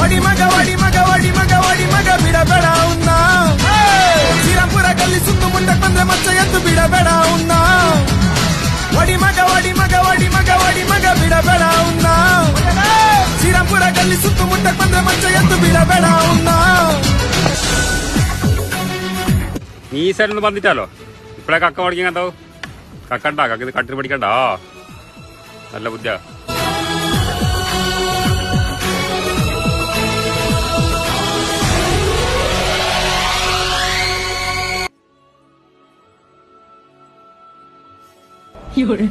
వడి మగ బిడబెడ ఉన్నా శ్రీరాంపుర గల్లి సుందు ముండ కొంద మచ్చ ఎత్తు బిడబెడ ఉన్నా వడి మగ బిడబెడ ఉన్నా శ్రీరాంపుర గల్లి సుందు ముండ కొంద మచ్చ ఎత్తు బిడబెడ ఉన్నా. നീ സൈഡിൽ വന്നിട്ടാലോ ഇപ്പഴേ കക്ക പഠിക്കാൻ കണ്ടാവും കക്കണ്ട കക്ക ഇത് കട്ടിന് പഠിക്കണ്ട നല്ല ബുദ്ധിയാ.有人。